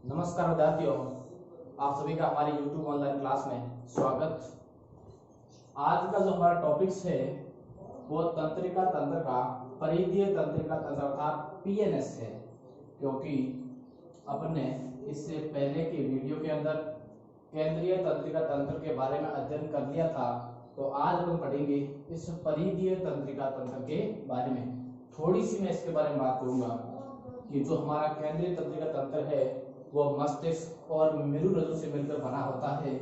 नमस्कार विद्यार्थियों, आप सभी का हमारे YouTube ऑनलाइन क्लास में स्वागत। आज का जो हमारा टॉपिक्स है वो तंत्रिका तंत्र का परिधीय तंत्रिका तंत्र अर्थात पीएनएस है, क्योंकि अपने इससे पहले के वीडियो के अंदर केंद्रीय तंत्रिका तंत्र के बारे में अध्ययन कर लिया था। तो आज अपन पढ़ेंगे इस परिधीय तंत्रिका तंत्र के बारे में। थोड़ी सी मैं इसके बारे में बात करूंगा कि जो हमारा केंद्रीय तंत्रिका तंत्र है वो मस्तिष्क और मेरुरज्जु से मिलकर बना होता है।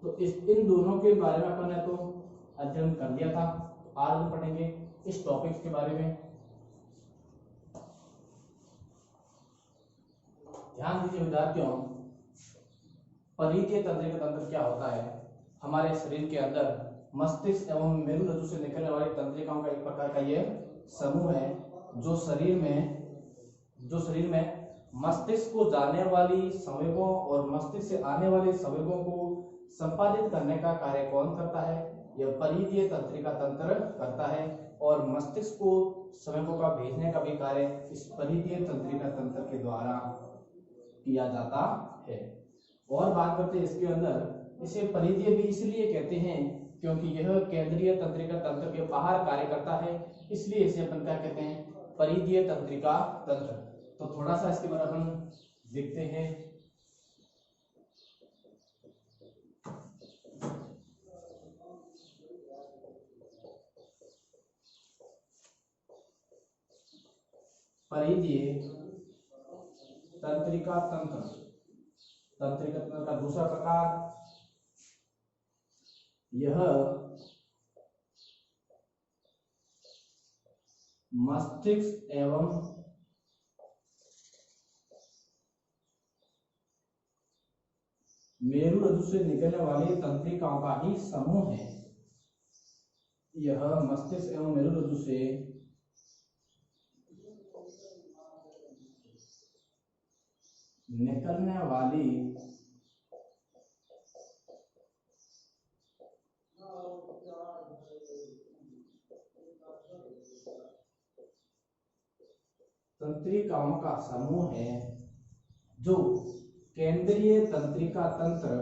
तो इन दोनों के बारे में अपन ने तो अध्ययन कर लिया था। आज हम पढ़ेंगे इस टॉपिक के बारे में। ध्यान दीजिए विद्यार्थियों, परिधीय तंत्रिका तंत्र क्या होता है। हमारे शरीर के अंदर मस्तिष्क एवं मेरुरज्जु से निकलने वाली तंत्रिकाओं का एक प्रकार का ये समूह है जो शरीर में मस्तिष्क को जाने वाली संवेगों और मस्तिष्क से आने वाले संवेगों को संपादित करने का कार्य कौन करता है? यह परिधीय तंत्रिका तंत्र करता है। और मस्तिष्क को संवेगों का भेजने का भी कार्य इस परिधीय तंत्रिका तंत्र के द्वारा किया जाता है। और बात करते हैं इसके अंदर, इसे परिधीय भी इसलिए कहते हैं क्योंकि यह केंद्रीय तंत्रिका तंत्र के बाहर कार्य करता है, इसलिए इसे अपन क्या कहते हैं? परिधीय तंत्रिका तंत्र। तो थोड़ा सा इसके बारे में अपन देखते हैं। परिधीय तंत्रिका तंत्र, तंत्रिका तंत्र का दूसरा प्रकार, यह मस्तिष्क एवं मेरुरज्जु से निकलने वाली तंत्रिकाओं का ही समूह है। यह मस्तिष्क एवं मेरुरज्जु से निकलने वाली तंत्रिकाओं का समूह है जो केंद्रीय तंत्रिका तंत्र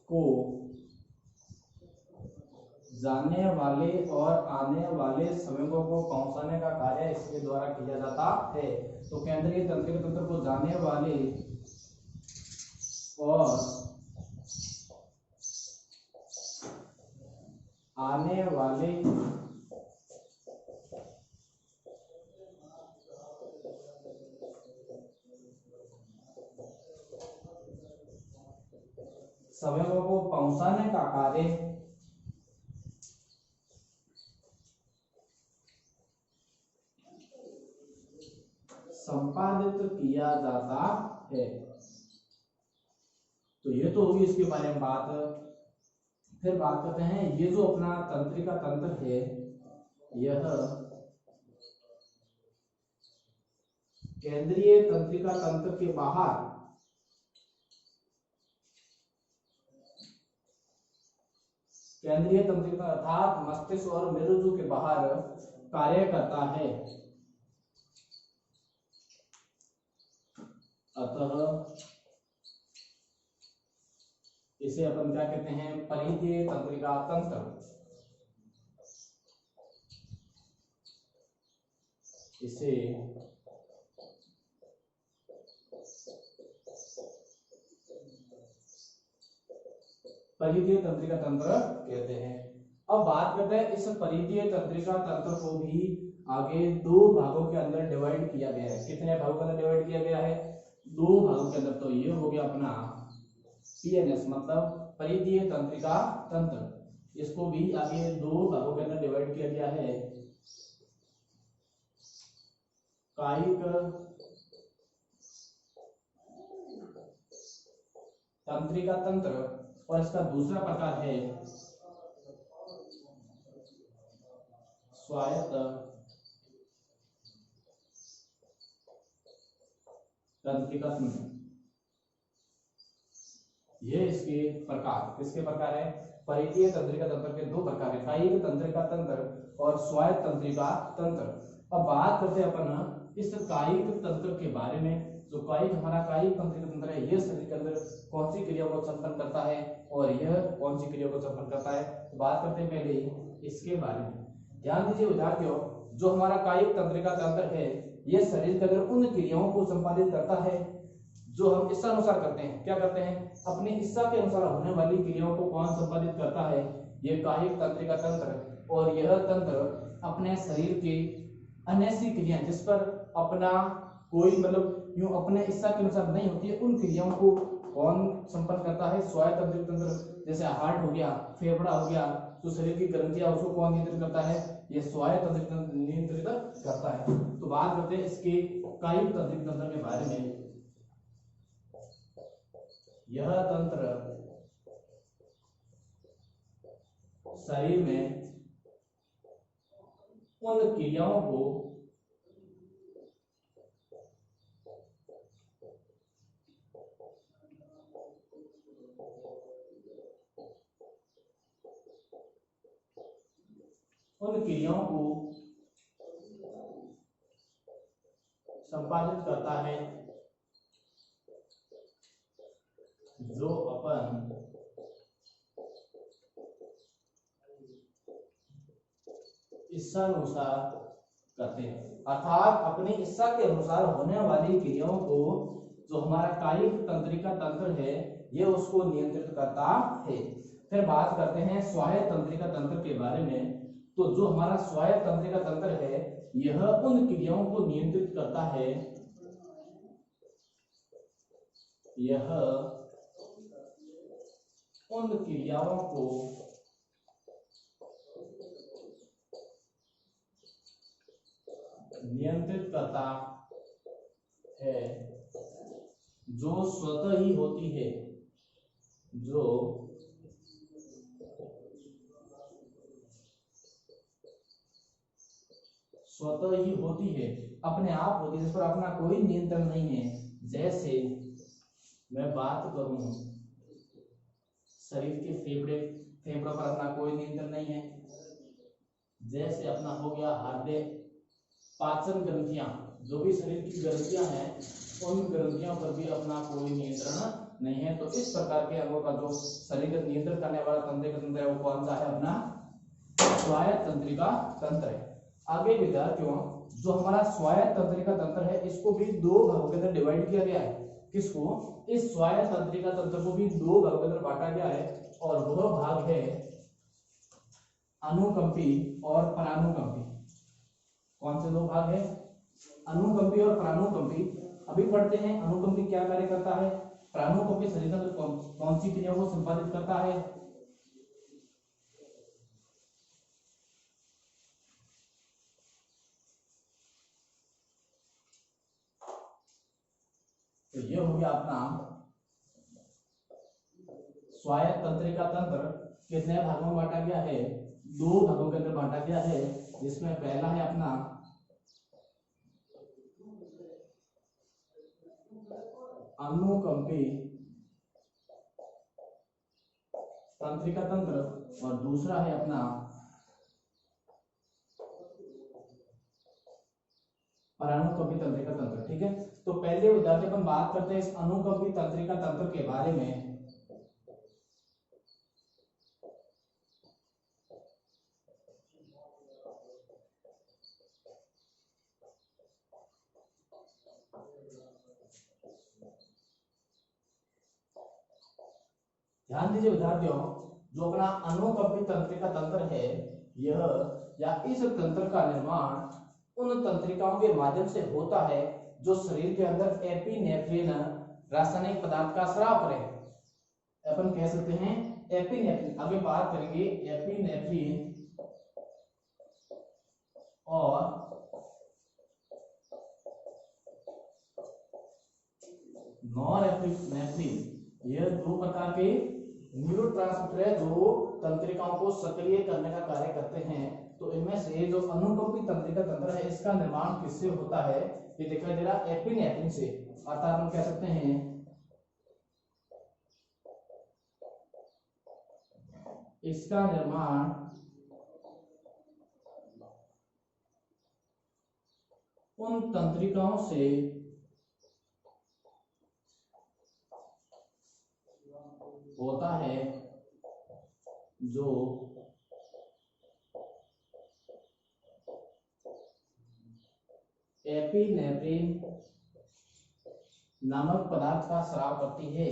को जाने वाले और आने वाले संवेगों को पहुंचाने का कार्य इसके द्वारा किया जाता है। तो केंद्रीय तंत्रिका तंत्र को जाने वाले और आने वाले संवेगों को पहुंचाने का कार्य संपादित किया जाता है। तो ये तो होगी इसके बारे में बात। फिर बात करते हैं, ये जो अपना तंत्रिका तंत्र है, यह केंद्रीय तंत्रिका तंत्र के बाहर केंद्रीय तंत्रिका अर्थात मस्तिष्क और मेरुरज्जु के बाहर कार्य करता है। अतः इसे अपन क्या कहते हैं? परिधीय तंत्रिका तंत्र। इसे परिधीय तंत्रिका तंत्र कहते हैं। अब बात करते हैं, इस परिधीय तंत्रिका तंत्र को भी आगे दो भागों के अंदर डिवाइड किया गया है। कितने भागों के अंदर डिवाइड किया गया है? दो भागों के अंदर। तो ये हो गया अपना पीएनएस मतलब परिधीय तंत्रिका तंत्र। इसको भी आगे दो भागों के अंदर डिवाइड किया गया है, कायिक तंत्रिका तंत्र और इसका दूसरा प्रकार है स्वायत्त तंत्रिका तंत्र। ये इसके प्रकार, किसके प्रकार है? परिधीय तंत्रिका तंत्र के दो प्रकार है, कायिक तंत्रिका तंत्र और स्वायत्त तंत्रिका तंत्र। अब बात करते हैं अपन इस कायिक तंत्र के बारे में। जो कायिक हमारा कायिक तंत्रिका तंत्र है, यह शरीर के अंदर कौन सी क्रिया को संपन्न करता है और यह कौन सी क्रिया को संपन्न करता है, तो बात करते हैं पहले इसके बारे में। ध्यान दीजिए विद्यार्थियों, जो हमारा कायिक तंत्रिका तंत्र है, यह शरीर के अंदर उन क्रियाओं को संपादित करता है जो हम इच्छानुसार करते हैं। क्या करते हैं? अपनी इच्छा के अनुसार होने वाली क्रियाओं को कौन संपादित करता है? यह कायिक तंत्रिका तंत्र। और यह तंत्र अपने शरीर के अन्य सी क्रियाएं जिस पर अपना कोई मतलब यूं अपने इच्छा के अनुसार नहीं होती है, उन क्रियाओं को कौन संपन्न करता है? स्वायत्त तंत्रिका तंत्र। जैसे हार्ट हो गया, फेफड़ा हो गया, जो शरीर की ग्रंथियां, उसको कौन नियंत्रित करता है? ये स्वायत्त तंत्रिका तंत्र नियंत्रित करता है। तो बात करते हैं इसके कायिक तंत्रिका तंत्र के बारे में। यह तंत्र शरीर में उन क्रियाओं को संपादित करता है जो अपन इच्छानुसार करते हैं। अर्थात अपनी इच्छा के अनुसार होने वाली क्रियाओं को जो हमारा कायिक तंत्रिका तंत्र है, ये उसको नियंत्रित करता है। फिर बात करते हैं स्वायत्त तंत्रिका तंत्र के बारे में। तो जो हमारा स्वायत्त तंत्रिका तंत्र है, यह उन क्रियाओं को नियंत्रित करता है, यह उन क्रियाओं को नियंत्रित करता है जो स्वतः ही होती है, जो स्वतः ही होती है, अपने आप होती है, जिस पर अपना कोई नियंत्रण नहीं है। जैसे मैं बात करूं शरीर के फेफड़ों पर अपना कोई नियंत्रण नहीं है। जैसे अपना हो गया हृदय, पाचन ग्रंथियां, जो भी शरीर की ग्रंथियां हैं, उन ग्रंथियों पर भी अपना कोई नियंत्रण नहीं है। तो इस प्रकार के अंगों का जो शरीर का नियंत्रण करने वाला तंत्रिका तंत्र है, वो कौन सा है? अपना स्वायत्त तंत्रिका तंत्र है। आगे विद्यार्थियों, जो हमारा स्वायत्त तंत्रिका तंत्र है, इसको भी दो भागों के अंदर डिवाइड किया गया है। किसको? इस स्वायत्त तंत्रिका तंत्र को भी दो भागों के अंदर बांटा गया है, और वह भाग है अनुकंपी और परानुकंपी। कौन से दो भाग है? अनुकंपी और परानुकंपी। अभी पढ़ते हैं अनुकंपी क्या कार्य करता है, परानुकंपी शरीर के अंदर कौन सी क्रिया को संपादित करता है। तो ये हो गया अपना स्वायत्त तंत्रिका तंत्र। कितने भागों में बांटा गया है? दो भागों के अंदर बांटा गया है, जिसमें पहला है अपना अनुकंपी तंत्रिका तंत्र और दूसरा है अपना परानुकंपी तंत्रिका तंत्र। ठीक है, तो पहले विद्यार्थी अपन बात करते हैं इस अनुकंपी तंत्रिका तंत्र के बारे में। ध्यान दीजिए विद्यार्थियों, जो अपना अनुकंपी तंत्रिका तंत्र है, यह या इस तंत्र का निर्माण उन तंत्रिकाओं के माध्यम से होता है जो शरीर के अंदर एपिनेफ्रिन रासायनिक पदार्थ का स्राव करें। अपन कह सकते हैं एपिनेफ्रिन, आगे बात करेंगे एपिनेफ्रिन और नॉरएपिनेफ्रिन। यह दो प्रकार के न्यूरोट्रांसमीटर है जो तंत्रिकाओं को सक्रिय करने का कार्य करते हैं। तो इनमें से जो अनुकंपी तंत्रिका तंत्र है, इसका निर्माण किससे होता है? ये दिखाई दे रहा है एपिनेफ्रिन से। अर्थात हम कह सकते हैं इसका निर्माण उन तंत्रिकाओं से होता है जो एपिनेफ्रिन नामक पदार्थ का स्राव करती है।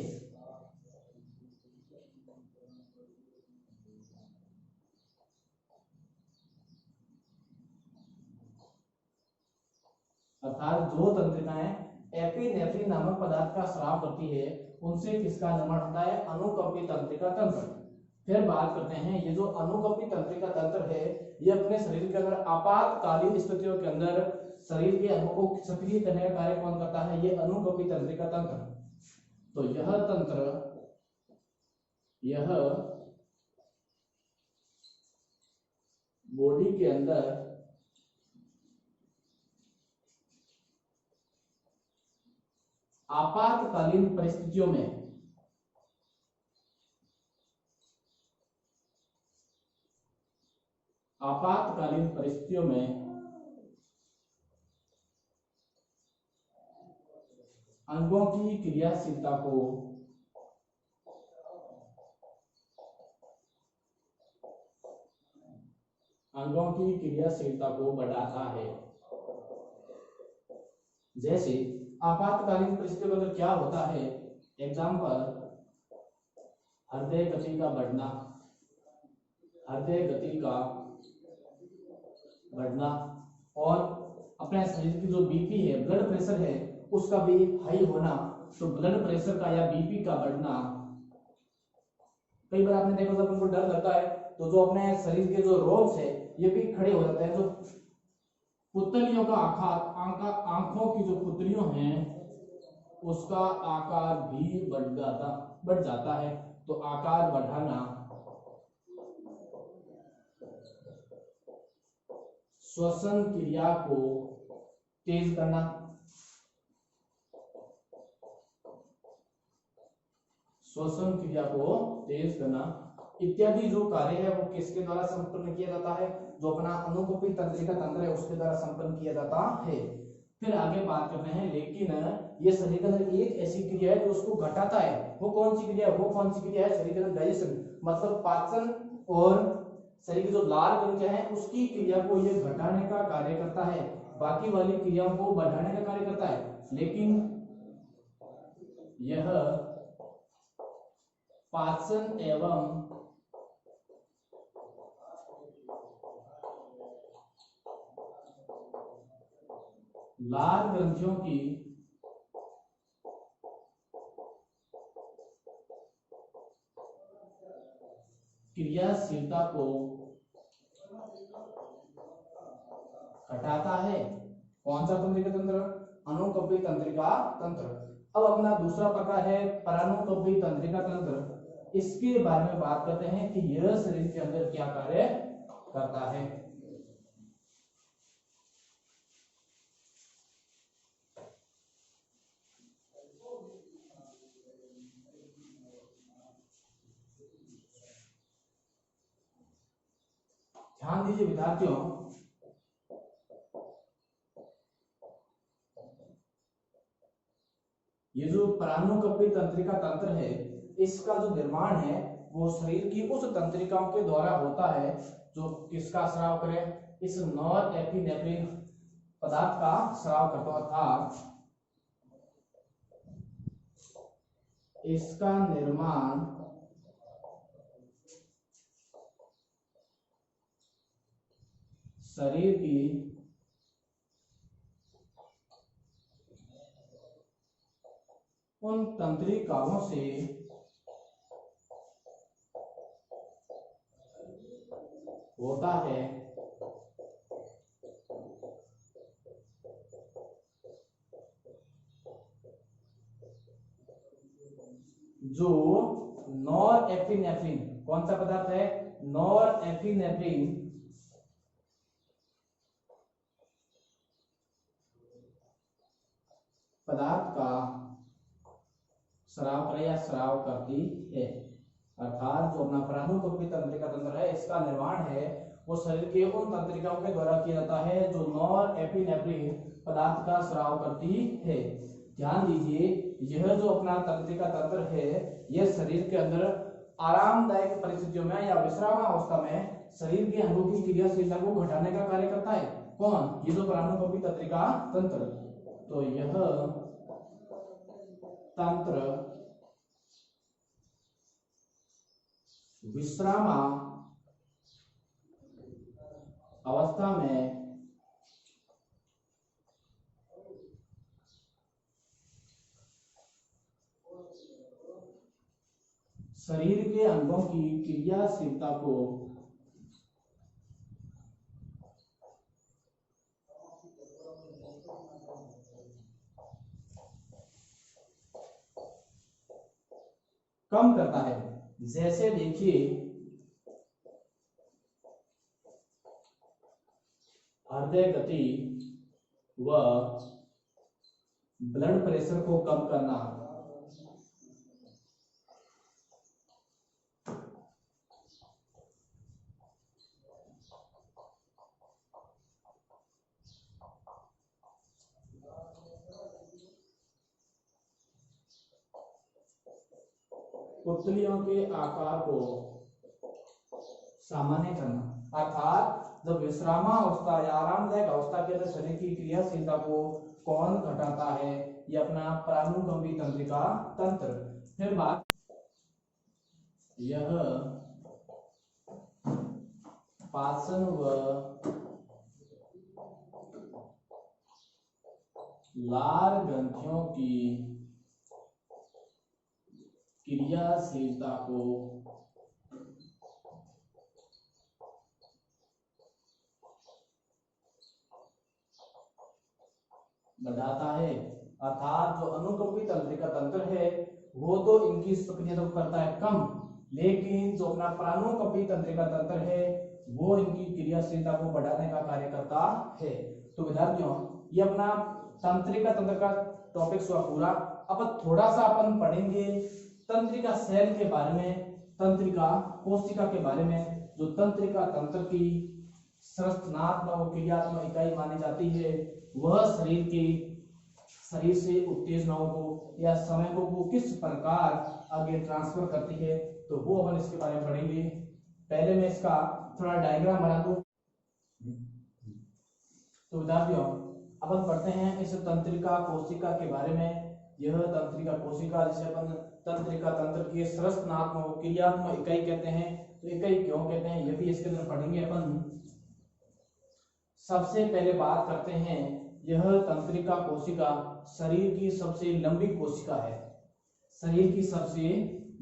अर्थात जो तंत्रिकाएं एपिनेफ्रिन नामक पदार्थ का स्राव करती है उनसे किसका निर्माण होता है? अनुकंपी तंत्रिका तंत्र। फिर बात करते हैं, ये जो अनुकंपी तंत्रिका तंत्र है ये अपने शरीर के अंदर आपातकालीन स्थितियों के अंदर शरीर के अंगों को सक्रिय करने का कार्य कौन करता है? ये अनुकंपी तंत्रिका तंत्र। तो यह तंत्र, यह बॉडी के अंदर आपातकालीन परिस्थितियों में अंगों की क्रियाशीलता को बढ़ाता है। जैसे आपातकालीन परिस्थितियों के अंदर क्या होता है? एग्जाम्पल, हृदय गति का बढ़ना और अपने शरीर की जो बीपी है, ब्लड प्रेशर है, उसका भी हाई होना। तो ब्लड प्रेशर का या बीपी का बढ़ना, कई बार आपने देखा होगा उनको डर लगता है तो जो अपने शरीर के जो रोग्स है ये भी खड़े हो जाते हैं। जो पुतलियों का आकार, आंखों की जो पुतलियों हैं उसका आकार भी बढ़ जाता है। तो आकार बढ़ाना, श्वसन क्रिया को तेज करना, इत्यादि जो कार्य है वो किसके द्वारा संपन्न किया जाता है? जो अपना अनुकंपी तंत्रिका तंत्र है उसके द्वारा संपन्न किया जाता है। फिर आगे बात करते हैं, लेकिन ये शरीर के अंदर एक ऐसी क्रिया है जो उसको घटाता है। वो कौन सी क्रिया है? शरीर के अंदर डाइजेशन, मतलब पाचन और शरीर की जो लार ग्रंथियां हैं उसकी क्रिया को ये घटाने का कार्य करता है, बाकी वाली क्रियाओं को बढ़ाने का कार्य करता है। लेकिन यह पाचन एवं लार ग्रंथियों की क्रियाशीलता को घटाता है। कौन सा तंत्रिका तंत्र? अनुकंपी तंत्रिका तंत्र। अब अपना दूसरा प्रकार है परानुकंपी तंत्रिका तंत्र। इसके बारे में बात करते हैं कि यह शरीर के अंदर क्या कार्य करता है। ध्यान दीजिए विद्यार्थियों, ये जो परानुकंपी तंत्रिका तंत्र है इसका जो निर्माण है वो शरीर की उस तंत्रिकाओं के द्वारा होता है जो किसका स्राव करे? इस नॉर एपिनेफ्रिन पदार्थ का स्राव करता था। इसका निर्माण शरीर की उन तंत्रिकाओं से होता है जो नॉर एपिनेफ्रिन, कौन सा पदार्थ है? नॉर एपिनेफ्रिन पदार्थ का स्राव करे या स्राव करती है। अर्थात जो अपना प्राणुकंपी तंत्रिका तंत्र है, इसका निर्माण है वो शरीर के उन तंत्रिकाओं के द्वारा किया जाता है जो नॉर एपिनेफ्रिन पदार्थ का स्राव करती है। ध्यान दीजिए, यह जो अपना तंत्रिका तंत्र है, यह शरीर के अंदर आरामदायक परिस्थितियों में या विश्राम अवस्था में शरीर के अंगों की क्रियाशीलता को घटाने का कार्य करता है। कौन? ये जो प्राणुकंपी तंत्रिका तंत्र। तो यह तंत्र विश्राम अवस्था में शरीर के अंगों की क्रियाशीलता को कम करता है। जैसे देखिए, हृदय गति व ब्लड प्रेशर को कम करना, पुतलियों के आकार को सामान्य करना। अर्थात जब विश्रामावस्था या आरामदायक अवस्था के अंदर शरीर की क्रियाशीलता को कौन घटाता है? ये अपना प्राणुकंपी तंत्रिका तंत्र। फिर बात, यह पाचन व लार ग्रंथियों की क्रियाशीलता को बढ़ाता है। अर्थात जो अनुकंपी तंत्रिका तंत्र है वो तो इनकी सक्रियता को करता है कम, लेकिन जो अपना प्राणुकंपी तंत्रिका तंत्र है वो इनकी क्रियाशीलता को बढ़ाने का कार्य करता है। तो विद्यार्थियों, ये अपना तंत्रिका तंत्र का टॉपिक हुआ पूरा। अब थोड़ा सा अपन पढ़ेंगे तंत्रिका सेल के बारे में, तंत्रिका कोशिका के बारे में। जो तंत्रिका तंत्र की संरचनात्मक और क्रियात्मक इकाई मानी जाती है, वह शरीर से उत्तेजनाओं को या संवेगों को किस प्रकार आगे ट्रांसफर करती है, तो वो अपन इसके बारे में पढ़ेंगे। पहले मैं इसका थोड़ा डायग्राम बना दूं। तो विद्यार्थियों, अपन पढ़ते हैं इस तंत्रिका कोशिका के बारे में। यह तंत्रिका कोशिका, जिसे अपन तंत्रिका तंत्र की संरचनात्मक और क्रियात्मक इकाई कहते हैं। तो इकाई क्यों कहते हैं, ये भी इसके अंदर पढ़ेंगे अपन। सबसे पहले बात करते हैं, यह तंत्रिका कोशिका शरीर की सबसे लंबी कोशिका है। शरीर की सबसे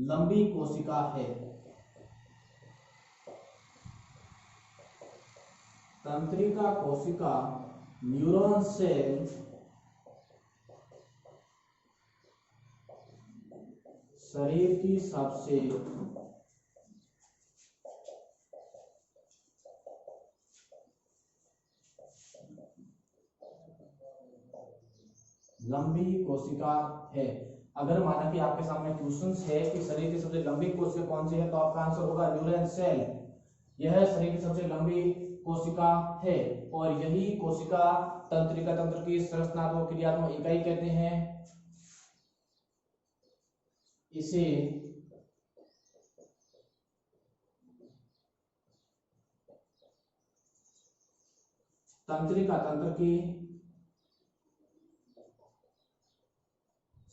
लंबी कोशिका है। तंत्रिका कोशिका न्यूरॉन सेल शरीर की सबसे लंबी कोशिका है। अगर माना कि आपके सामने क्वेश्चंस है कि शरीर की सबसे लंबी कोशिका कौन सी है, तो आपका आंसर होगा न्यूरॉन सेल। यह शरीर की सबसे लंबी कोशिका है और यही कोशिका तंत्रिका तंत्र की संरचनात्मक क्रियात्मक इकाई कहते हैं। इसे तंत्रिका तंत्र की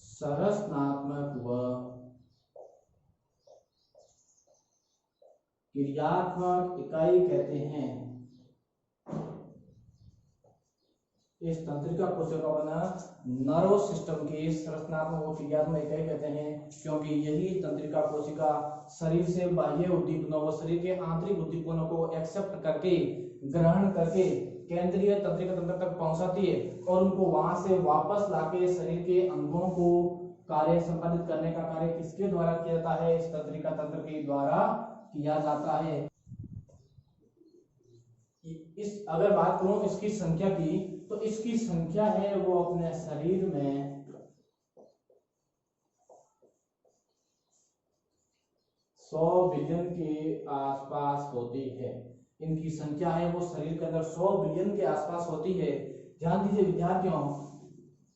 संरचनात्मक व क्रियात्मक इकाई कहते हैं। इस तंत्रिका कोशिका को बना नर्वस सिस्टम की संरचनात्मक व क्रियात्मक इकाई कहते हैं, क्योंकि यही तंत्रिका कोशिका शरीर से बाह्य उद्दीपनों व शरीर के आंतरिक उद्दीपनों को एक्सेप्ट करके, ग्रहण करके केंद्रीय तंत्रिका तंत्र तक पहुंचाती है और उनको वहां से वापस लाके शरीर के अंगों को कार्य संपादित करने का कार्य किसके द्वारा किया जाता है? इस तंत्रिका तंत्र के द्वारा किया जाता है। इस अगर बात करूं इसकी संख्या की, तो इसकी संख्या है वो अपने शरीर में 100 बिलियन के आसपास होती है। इनकी संख्या है वो शरीर के अंदर 100 बिलियन के आसपास होती है। ध्यान दीजिए विद्यार्थियों,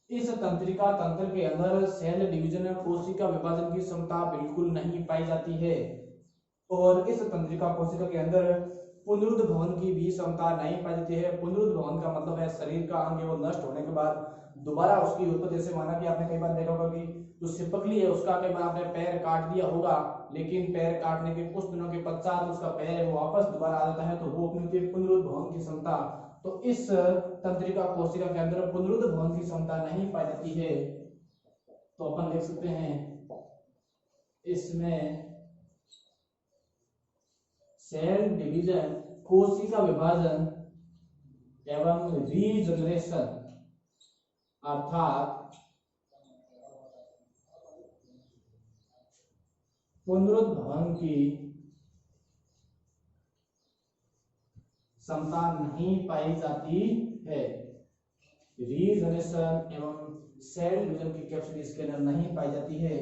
इस तंत्रिका तंत्र के अंदर सेल डिवीजन कोशिका विभाजन की क्षमता बिल्कुल नहीं पाई जाती है और इस तंत्रिका कोशिका के अंदर पुनरुद्भवन की भी क्षमता नहीं पाई जाती है। पुनरुद्भवन का मतलब है शरीर का अंग वो नष्ट होने के बाद दोबारा उसकी उत्पत्ति। जैसे माना कि आपने कई बार देखा होगा कि जो सिपकली है उसका कई बार आपने पैर काट दिया होगा, लेकिन पैर काटने के कुछ दिनों के पश्चात उसका पैर है वो वापस दोबारा आ जाता है, तो वो अपनी पुनरुद्भवन की क्षमता। तो इस तंत्रिका कोशिका के अंदर पुनरुद्भवन की क्षमता नहीं पाई जाती है। तो अपन लिख सकते हैं इसमें सेल डिवीजन, कोशिका विभाजन एवं रीजनरेशन अर्थात पुनरुद्भवन की क्षमता नहीं पाई जाती है। रीजनरेशन एवं सेल डिवीजन की कैपेसिटी इसके अंदर नहीं पाई जाती है।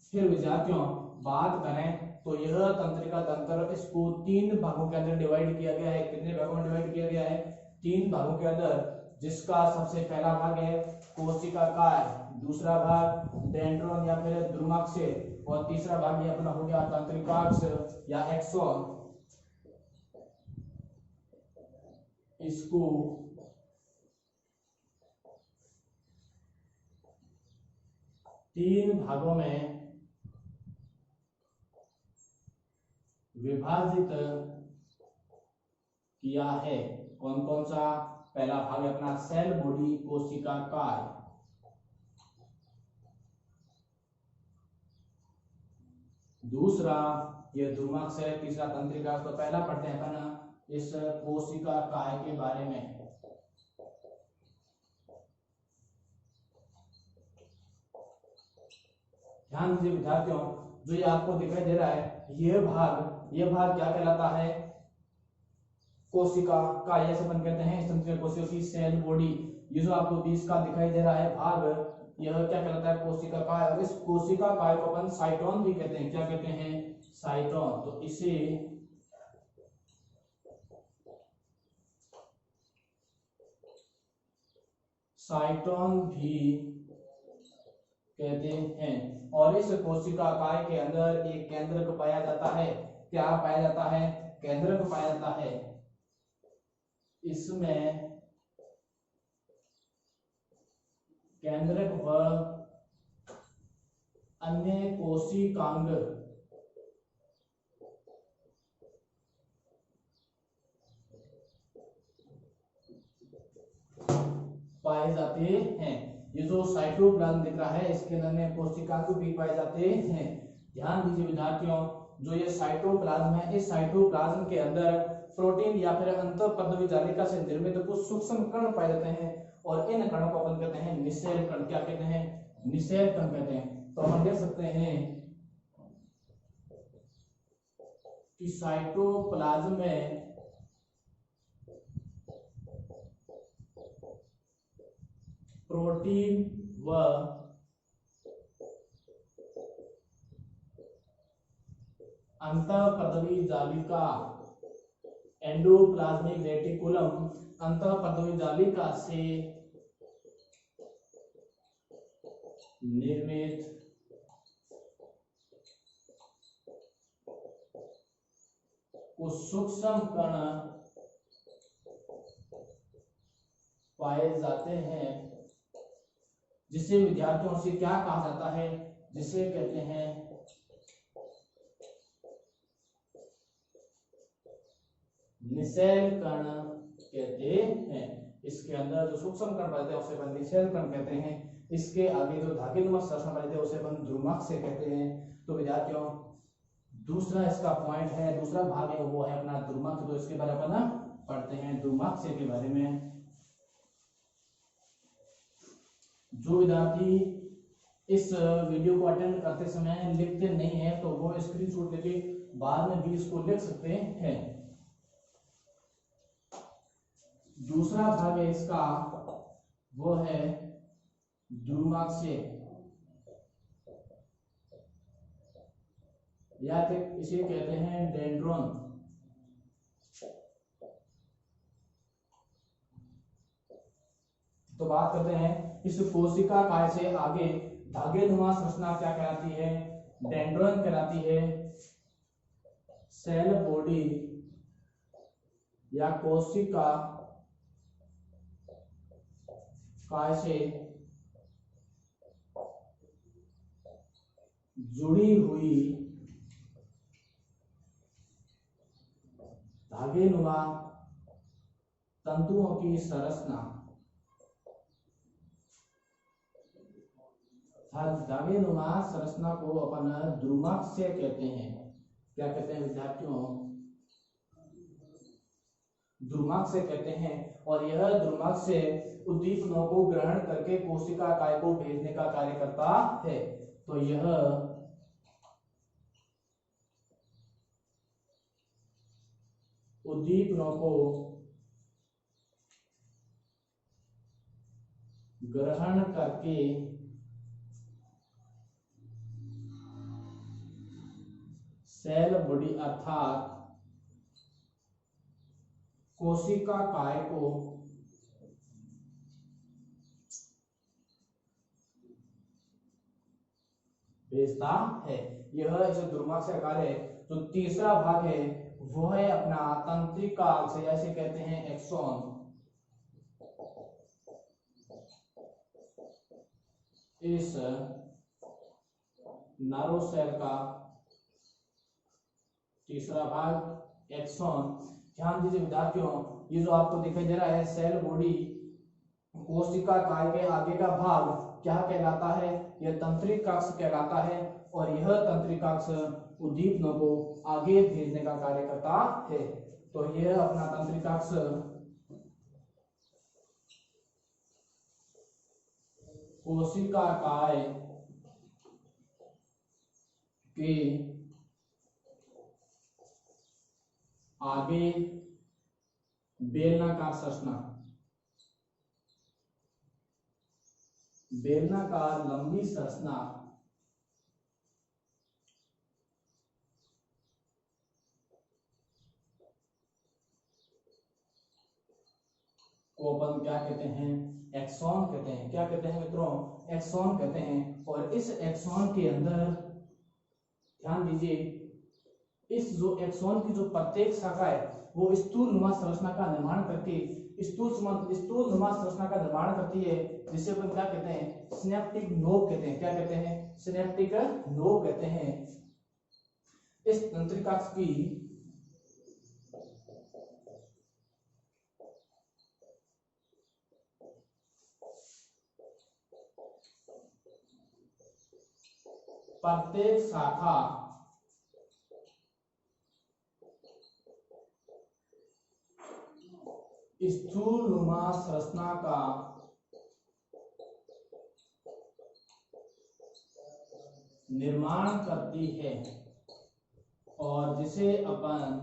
फिर विद्यार्थियों बात करें तो यह तंत्रिका तंत्र, इसको 3 भागों के अंदर डिवाइड किया गया है। कितने भागों में डिवाइड किया गया है? 3 भागों के अंदर, जिसका सबसे पहला भाग है कोशिका काय, दूसरा भाग डेंड्रॉन या फिर द्रुमाक्ष और तीसरा भाग ये अपना हो गया तंत्रिकाक्ष या एक्सॉन। इसको तीन भागों में विभाजित किया है। कौन कौन सा? पहला भाग है अपना सेल बॉडी कोशिका काय, दूसरा ये द्रुमाक्ष है, तीसरा तंत्रिका। तो पहला पढ़ते हैं अपन इस कोशिका काय के बारे में। ध्यान दीजिए विद्यार्थियों, जो ये आपको दिखाई दे रहा है ये भाग क्या कहलाता है? कोशिका का, ये अपन कहते हैं तंत्रिका कोशिका की सेल बॉडी। ये जो आपको बीच का दिखाई दे रहा है भाग, यह क्या कहलाता है? कोशिका काय। और इस कोशिका काय को अपन साइटोन भी कहते हैं। क्या कहते हैं? साइटोन। तो इसे साइटोन भी कहते हैं। और इस कोशिका काय के अंदर एक केंद्रक पाया जाता है। क्या पाया जाता है? केंद्रक पाया जाता है। इसमें केंद्रक व अन्य कोशिकांग पाए जाते हैं। ये जो साइटोप्लाज्म दिख रहा है इसके अंदर कोशिकांग भी पाए जाते हैं। ध्यान दीजिए विद्यार्थियों, जो ये साइटोप्लाज्म है, इस साइटोप्लाज्म के अंदर प्रोटीन या फिर अंतःपद्रव्य जालिका से निर्मित कुछ सूक्ष्म कण पाए जाते हैं और इन कणों को अपन कहते हैं निषेल कण। क्या कहते हैं? निषेल कण कहते हैं। तो हम देख सकते हैं कि साइटोप्लाज्म में प्रोटीन व अंतःपद्रव्य जालिका, एंडोप्लाज्मिक रेटिकुलम, अंतःपद्रव्य जालिका से निर्मित कुछ सूक्ष्म कण पाए जाते हैं, जिसे विद्यार्थियों से क्या कहा जाता है? जिसे कहते हैं निषेल कण कहते हैं। इसके अंदर जो सूक्ष्म कण पाए जाते हैं उसे अपन निषेल कण कहते हैं। इसके आगे जो धागे संरचना पाए जाते हैं उसे अपन द्रुमाक्ष कहते हैं। तो विद्यार्थियों दूसरा इसका पॉइंट है, दूसरा भाग है वो है अपना द्रुमाक्ष। तो इसके बारे में अपन पढ़ते हैं द्रुमाक्ष के बारे में। जो विद्यार्थी इस वीडियो को अटेंड करते समय लिखते नहीं है तो वो स्क्रीनशॉट लेके बाद में भी इसको लिख सकते हैं। दूसरा भाग है इसका वो है द्रुमाक्ष। या इसे कहते हैं डेंड्रॉन। तो बात करते हैं इस कोशिका काय से आगे धागेनुमा संरचना क्या कहलाती है? डेंड्रॉन कहलाती है। सेल बॉडी या कोशिका काय से जुड़ी हुई धागेनुमा तंतुओं की संरचना। धागेनुमा संरचना को अपन द्रुमाक्ष्य कहते हैं। क्या कहते हैं विद्यार्थियों? द्रुमाक्ष्य कहते हैं। और यह द्रुमाक्ष्य उद्दीपनों को ग्रहण करके कोशिका काय को भेजने का कार्य करता है। तो यह उद्दीपनों को ग्रहण करके सेल बॉडी अर्थात कोशिका काय को भेजता है। यह जो द्रुमाक्ष्य कार्य है, जो तीसरा भाग है वो है अपना तंत्रिका अक्ष, ऐसे कहते हैं एक्सॉन। इस नारो सेल का तीसरा भाग एक्सॉन। ध्यान दीजिए विद्यार्थियों, ये जो आपको दिखाई दे रहा है सेल बॉडी, कोशिका काय के आगे का भाग क्या कहलाता है? यह तंत्रिकाक्ष कहलाता है। और यह तंत्रिकाक्ष उद्दीपनों को आगे भेजने का कार्य करता है। तो यह अपना तंत्रिकाक्ष कोशिका काय के आगे बेलनाकार संरचना, बेलनाकार लंबी संरचना को अपन क्या कहते हैं? एक्सॉन कहते हैं। क्या कहते हैं मित्रों? एक्सॉन कहते हैं। और इस एक्सॉन के अंदर ध्यान दीजिए, इस जो एक्सॉन की जो प्रत्येक शाखा है वो स्थूलनुमा संरचना का निर्माण करके स्थूलनुमा संरचना का निर्माण करती है, जिसे अपन क्या कहते हैं? सिनेप्टिक नोब कहते हैं। क्या कहते हैं? सिनेप्टिक नोब कहते हैं। इस तंत्रिकाक्ष की प्रत्येक शाखा स्थूलनुमा संरचना का निर्माण करती है और जिसे अपन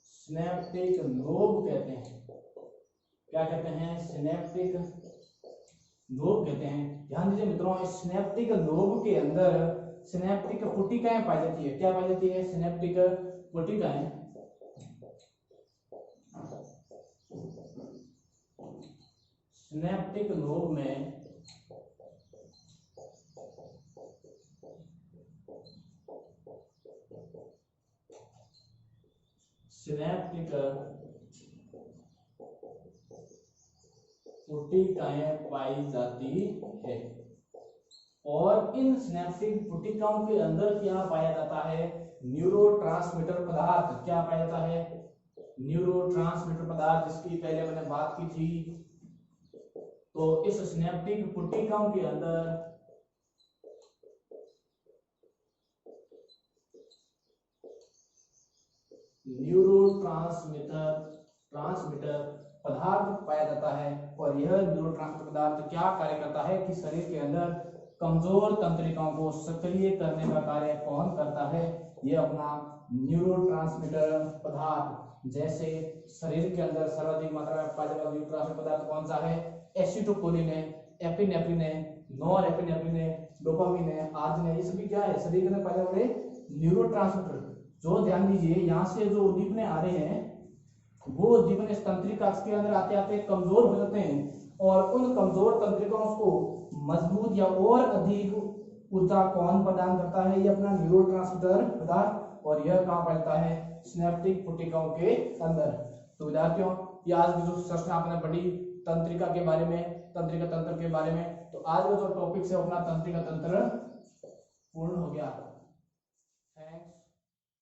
सिनेप्टिक नोब कहते हैं। क्या कहते हैं? सिनेप्टिक नोब कहते हैं। ध्यान दीजिए मित्रों, इस सिनेप्टिक नोब के अंदर सिनेप्टिक पुटिकाएं पाई जाती है। क्या पाई जाती है? सिनेप्टिक पुटिकाएं। सिनेप्टिक नोब में सिनेप्टिक पुटिकाएं पाई जाती है। और इन सिनेप्टिक पुटिकाओं के अंदर क्या पाया जाता है? न्यूरोट्रांसमीटर पदार्थ। क्या पाया जाता है? न्यूरोट्रांसमीटर पदार्थ, जिसकी पहले मैंने बात की थी। तो इस सिनेप्टिक पुटिकाओं के अंदर ट्रांसमीटर पदार्थ पाया जाता है। और यह न्यूरोट्रांसमीटर पदार्थ क्या कार्य करता है कि शरीर के अंदर कमजोर तंत्रिकाओं को सक्रिय करने का कार्य कौन करता है? ये अपना न्यूरोट्रांसमीटर पदार्थ, जैसे शरीर के अंदर सर्वाधिक मात्रा में पाया जाने वाला न्यूरोट्रांसमीटर पदार्थ कौन सा है? एसिटोकोलिन है, एपिनेफ्रिन है, नॉरएपिनेफ्रिन है, डोपामिन है, आर्जिनिन है। ये सभी क्या है? शरीर के अंदर पाए जाने वाले न्यूरोट्रांसमीटर। जो ध्यान दीजिए यहाँ से जो उद्दीपने आ रहे हैं वो उद्दीपन इस तंत्रिका अक्ष के अंदर आते आते कमजोर हो जाते हैं और उन कमजोर तंत्रिकाओं को मजबूत या और अधिक ऊर्जा कौन प्रदान करता है? ये अपना न्यूरोट्रांसमीटर पदार्थ, और यह कहाँ पाता है? सिनेप्टिक पुटिकाओं के अंदर। तो विद्यार्थियों, ये आज की जो सेशन आपने पढ़ी तंत्रिका के बारे में, तंत्रिका तंत्र के बारे में, तो आज का जो टॉपिक है अपना तंत्रिका तंत्र पूर्ण हो गया। थैंक्स।